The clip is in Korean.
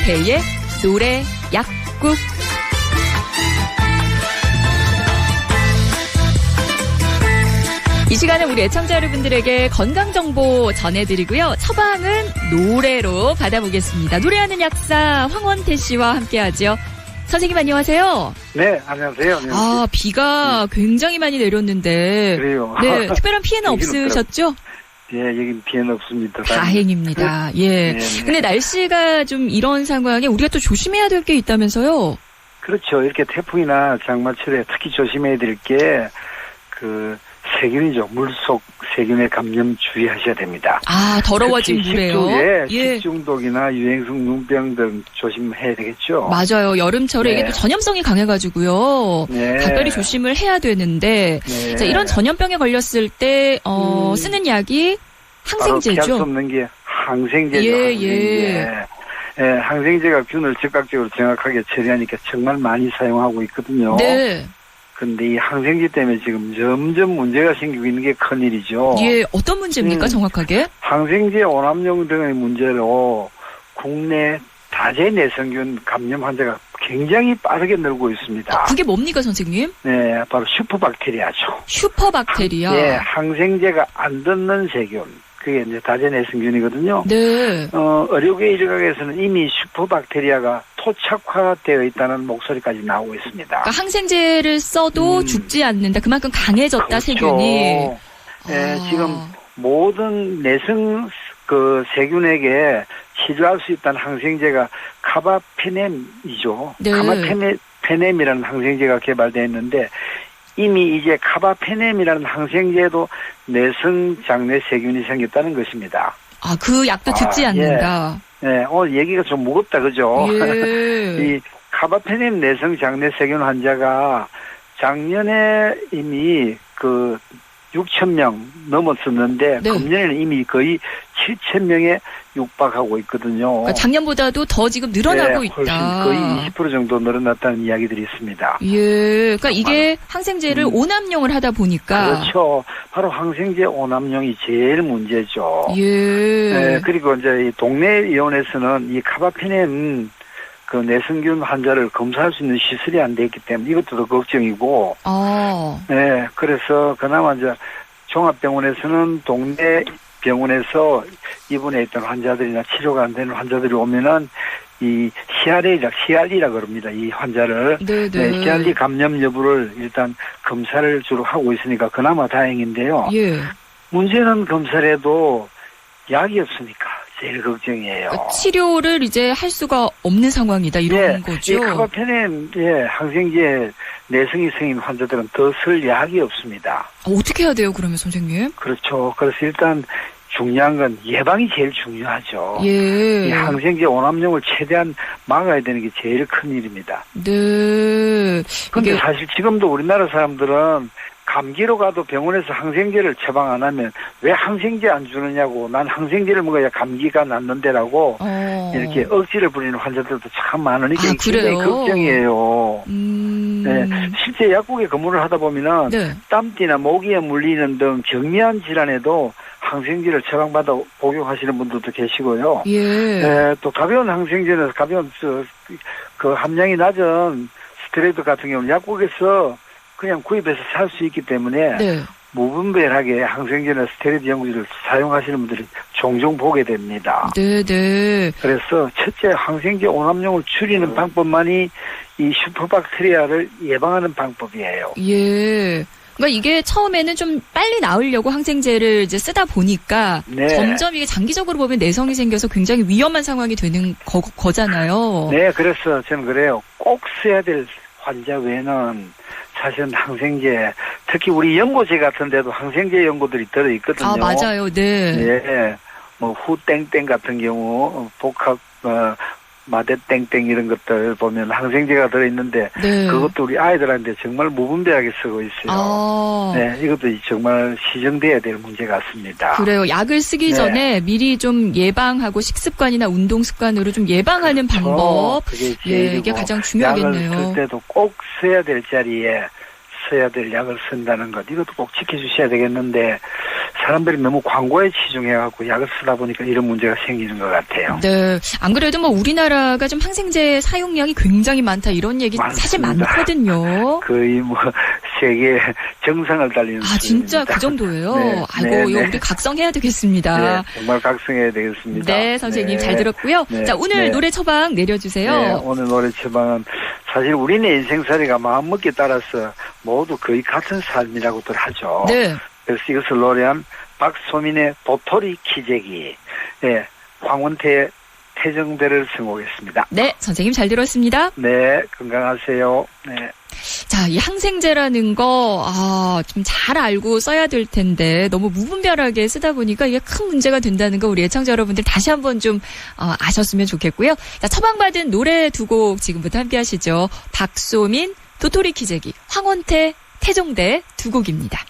김태희의 노래 약국. 이 시간은 우리 애청자 여러분들에게 건강정보 전해드리고요. 처방은 노래로 받아보겠습니다. 노래하는 약사 황원태 씨와 함께하죠. 선생님 안녕하세요. 네, 안녕하세요. 아, 비가 굉장히 많이 내렸는데. 그래요. 네, 특별한 피해는 없으셨죠? 예, 여긴 피해는 없습니다. 다행입니다. 예. 네. 근데 날씨가 좀 이런 상황에 우리가 또 조심해야 될 게 있다면서요? 그렇죠. 이렇게 태풍이나 장마철에 특히 조심해야 될 게 세균이죠. 물속 세균에 감염 주의하셔야 됩니다. 아, 더러워진 물에요? 식중독이나 유행성 눈병 등 조심해야 되겠죠. 맞아요. 여름철에 이게 또 전염성이 강해가지고요. 네. 각별히 조심을 해야 되는데, 네. 자, 이런 전염병에 걸렸을 때 쓰는 약이 항생제죠. 바로 피할 수 없는 게 항생제죠. 예. 항생제가 균을 즉각적으로 정확하게 처리하니까 정말 많이 사용하고 있거든요. 네. 근데 이 항생제 때문에 지금 점점 문제가 생기고 있는 게 큰일이죠. 예, 어떤 문제입니까, 정확하게? 항생제 오남용 등의 문제로 국내 다제내성균 감염 환자가 굉장히 빠르게 늘고 있습니다. 그게 뭡니까, 선생님? 네, 바로 슈퍼박테리아죠. 슈퍼박테리아? 네, 항생제가 안 듣는 세균. 그게 이제 다제내성균이거든요. 네. 의료계 일각에서는 이미 슈퍼박테리아가 토착화되어 있다는 목소리까지 나오고 있습니다. 그러니까 항생제를 써도 죽지 않는다. 그만큼 강해졌다, 그렇죠. 세균이. 네, 지금 모든 내성 세균에게 치료할 수 있다는 항생제가 카바페넴이죠. 네. 카바페넴이라는 항생제가 개발되어 있는데 이미 이제 카바페넴이라는 항생제도 내성 장내 세균이 생겼다는 것입니다. 아, 그 약도 듣지 않는다. 네, 오늘 얘기가 좀 무겁다, 그죠? 예. 이 카바페넴 내성 장내 세균 환자가 작년에 이미 6,000명 넘었었는데 네. 금년에는 이미 거의 7,000명에 육박하고 있거든요. 그러니까 작년보다도 더 지금 늘어나고 네, 있다. 훨씬 거의 20% 정도 늘어났다는 이야기들이 있습니다. 예. 그러니까 이게 항생제를 오남용을 하다 보니까. 그렇죠. 바로 항생제 오남용이 제일 문제죠. 예. 네, 그리고 이제 이 동네 의원에서는 이 카바페넴 내성균 환자를 검사할 수 있는 시설이 안 돼 있기 때문에 이것도 더 걱정이고. 네, 그래서 그나마 이제 종합병원에서는 동네 병원에서 입원해 있던 환자들이나 치료가 안 되는 환자들이 오면은 이 CR이라 그럽니다. 이 환자를. 네네. 네, CRD 감염 여부를 일단 검사를 주로 하고 있으니까 그나마 다행인데요. 예. 문제는 검사를 해도 약이 없으니까 제일 걱정이에요. 그러니까 치료를 이제 할 수가 없는 상황이다 이런 거죠. 이 카바페넴 항생제 내성이 생긴 환자들은 더 쓸 약이 없습니다. 어떻게 해야 돼요, 그러면 선생님? 그렇죠. 그래서 일단 중요한 건 예방이 제일 중요하죠. 예. 이 항생제 오남용을 최대한 막아야 되는 게 제일 큰 일입니다. 네. 그런데 사실 지금도 우리나라 사람들은 감기로 가도 병원에서 항생제를 처방 안 하면 왜 항생제 안 주느냐고 난 항생제를 먹어야 감기가 낫는데라고 이렇게 억지를 부리는 환자들도 참 많으니까 굉장히 걱정이에요. 네, 실제 약국에 근무를 하다 보면은 땀띠나 모기에 물리는 등 경미한 질환에도 항생제를 처방받아 복용하시는 분들도 계시고요. 예. 네, 또 가벼운 항생제는 가벼운 함량이 낮은 스테로이드 같은 경우는 약국에서 그냥 구입해서 살 수 있기 때문에 무분별하게 항생제나 스테로이드 연고제를 사용하시는 분들이 종종 보게 됩니다. 네네. 그래서 첫째 항생제 오남용을 줄이는 방법만이 이 슈퍼박테리아를 예방하는 방법이에요. 예. 그러니까 이게 처음에는 좀 빨리 나으려고 항생제를 이제 쓰다 보니까 점점 이게 장기적으로 보면 내성이 생겨서 굉장히 위험한 상황이 되는 거잖아요. 네, 그래서 저는 그래요. 꼭 써야 될 환자 외에는 사실은 항생제, 특히 우리 연고제 같은 데도 항생제 연고들이 들어있거든요. 아, 맞아요. 네. 네. 후땡땡 같은 경우, 복합, 마대땡땡 이런 것들 보면 항생제가 들어있는데, 그것도 우리 아이들한테 정말 무분별하게 쓰고 있어요. 네, 이것도 정말 시정돼야 될 문제 같습니다. 그래요. 약을 쓰기 전에 미리 좀 예방하고 식습관이나 운동 습관으로 좀 예방하는 방법. 이게 가장 중요하겠네요. 약을 쓸 때도 꼭 써야 될 자리에 써야 될 약을 쓴다는 것, 이것도 꼭 지켜주셔야 되겠는데, 사람들이 너무 광고에 치중해갖고 약을 쓰다 보니까 이런 문제가 생기는 것 같아요. 네. 안 그래도 뭐 우리나라가 좀 항생제 사용량이 굉장히 많다 이런 얘기 많습니다. 사실 많거든요. 거의 뭐 세계 정상을 달리는 아, 진짜 수준입니다. 그 정도예요? 네, 아이고, 네, 이거 네. 우리 각성해야 되겠습니다. 네, 정말 각성해야 되겠습니다. 네, 선생님 네. 잘 들었고요. 네, 자, 오늘 네. 노래 처방 내려주세요. 네, 오늘 노래 처방은 사실 우리네 인생살이가 마음먹기에 따라서 모두 거의 같은 삶이라고들 하죠. 네. 그래서 이것을 노래한 박소민의 도토리 키재기, 네, 황원태의 태정대를 선곡했습니다. 네, 선생님 잘 들었습니다. 네, 건강하세요. 네. 자, 이 항생제라는 거, 좀 잘 알고 써야 될 텐데, 너무 무분별하게 쓰다 보니까 이게 큰 문제가 된다는 거 우리 애청자 여러분들 다시 한번 좀, 아셨으면 좋겠고요. 자, 처방받은 노래 두 곡 지금부터 함께 하시죠. 박소민, 도토리 키재기, 황원태, 태종대 두 곡입니다.